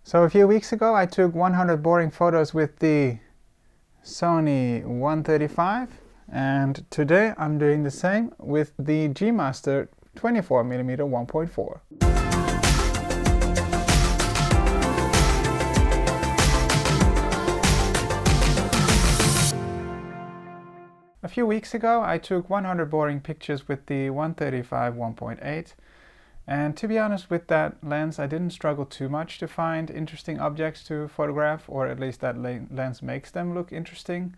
So a few weeks ago I took 100 boring photos with the Sony 135, and today I'm doing the same with the G Master 24mm 1.4. A few weeks ago I took 100 boring pictures with the 135 1.8, and to be honest, with that lens I didn't struggle too much to find interesting objects to photograph, or at least that lens makes them look interesting.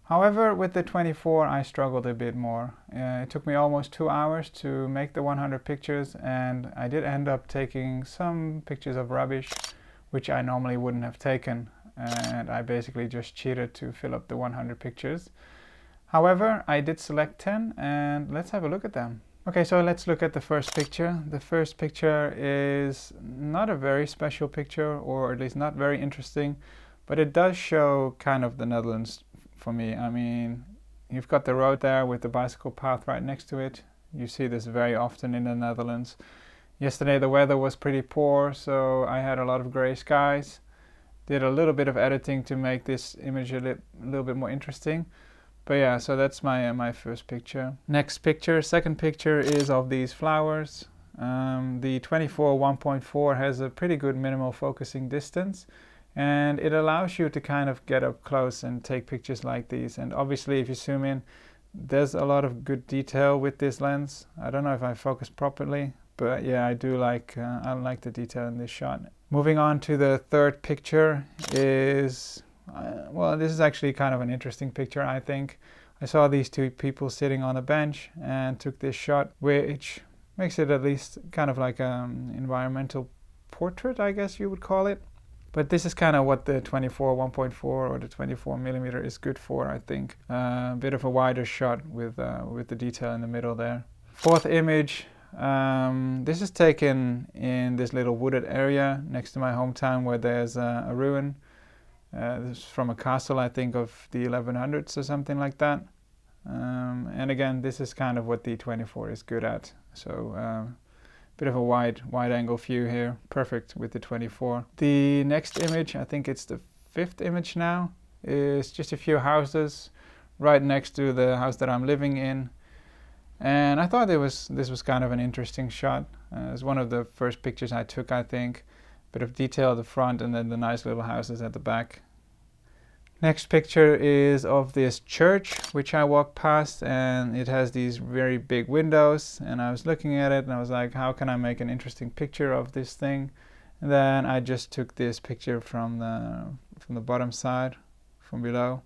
However, with the 24 I struggled a bit more. It took me almost 2 hours to make the 100 pictures, and I did end up taking some pictures of rubbish which I normally wouldn't have taken, and I basically just cheated to fill up the 100 pictures. However, I did select 10, and let's have a look at them. Okay, so let's look at the first picture. The first picture is not a very special picture, or at least not very interesting, but it does show kind of the Netherlands for me. I mean, you've got the road there with the bicycle path right next to it. You see this very often in the Netherlands. Yesterday the weather was pretty poor, so I had a lot of gray skies. Did a little bit of editing to make this image a little bit more interesting. But yeah, so that's my first picture. Next picture, second picture, is of these flowers. The 24 1.4 has a pretty good minimal focusing distance, and it allows you to kind of get up close and take pictures like these. And obviously if you zoom in, there's a lot of good detail with this lens. I don't know if I focus properly, but yeah, I like the detail in this shot. Moving on to the third picture is well, this is actually kind of an interesting picture, I think. I saw these two people sitting on a bench and took this shot, which makes it at least kind of like an environmental portrait, I guess you would call it. But this is kind of what the 24 1.4 or the 24mm is good for, I think. A bit of a wider shot with the detail in the middle there. Fourth image, this is taken in this little wooded area next to my hometown where there's a ruin. This is from a castle, I think, of the 1100s or something like that. And again, this is kind of what the 24 is good at. So bit of a wide angle view here, perfect with the 24. The next image, I think it's the fifth image now, is just a few houses right next to the house that I'm living in. And I thought this was kind of an interesting shot. It's one of the first pictures I took, I think. Bit of detail at the front and then the nice little houses at the back. Next picture is of this church which I walked past, and it has these very big windows, and I was looking at it and I was like, how can I make an interesting picture of this thing? And then I just took this picture from the bottom side, from below,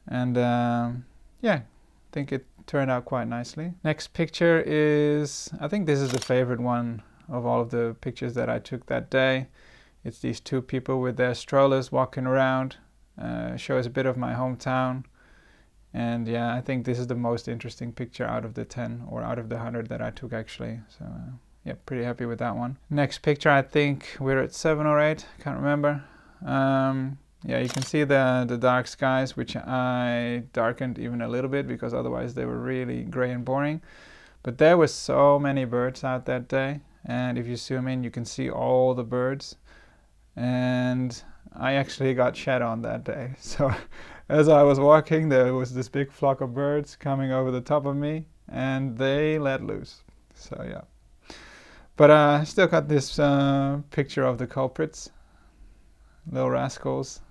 and yeah, I think it turned out quite nicely. Next picture is, I think this is the favorite one of all of the pictures that I took that day. It's these two people with their strollers walking around. Shows a bit of my hometown, and yeah, I think this is the most interesting picture out of the 10 or out of the 100 that I took actually. So yeah, pretty happy with that one. Next picture, I think we're at 7 or 8, can't remember. Yeah, you can see the dark skies, which I darkened even a little bit because otherwise they were really gray and boring. But there were so many birds out that day, and if you zoom in you can see all the birds, and I actually got shed on that day. So as I was walking, there was this big flock of birds coming over the top of me, and they let loose. So yeah, but I still got this picture of the culprits, little rascals.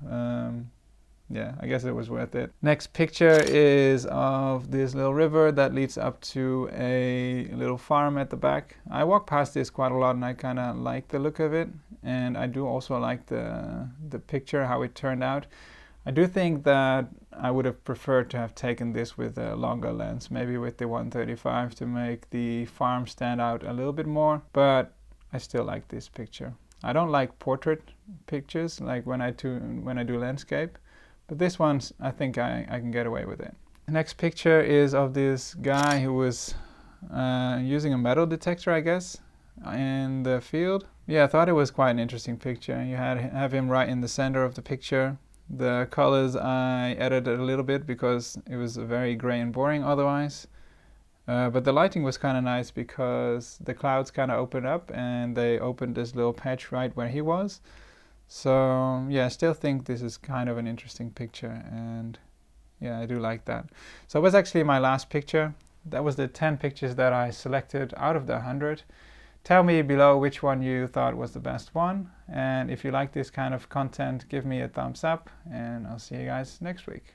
Yeah, I guess it was worth it. Next picture is of this little river that leads up to a little farm at the back. I walk past this quite a lot and I kind of like the look of it, and I do also like the picture, how it turned out. I do think that I would have preferred to have taken this with a longer lens, maybe with the 135, to make the farm stand out a little bit more, but I still like this picture. I don't like portrait pictures like when I do landscape, but this one, I think I can get away with it. The next picture is of this guy who was using a metal detector, I guess, in the field. Yeah, I thought it was quite an interesting picture. You have him right in the center of the picture. The colors I edited a little bit because it was very gray and boring otherwise. But the lighting was kind of nice because the clouds kind of opened up and they opened this little patch right where he was. So yeah, I still think this is kind of an interesting picture, and yeah, I do like that. So it was actually my last picture. That was the 10 pictures that I selected out of the 100. Tell me below which one you thought was the best one, and if you like this kind of content, give me a thumbs up, and I'll see you guys next week.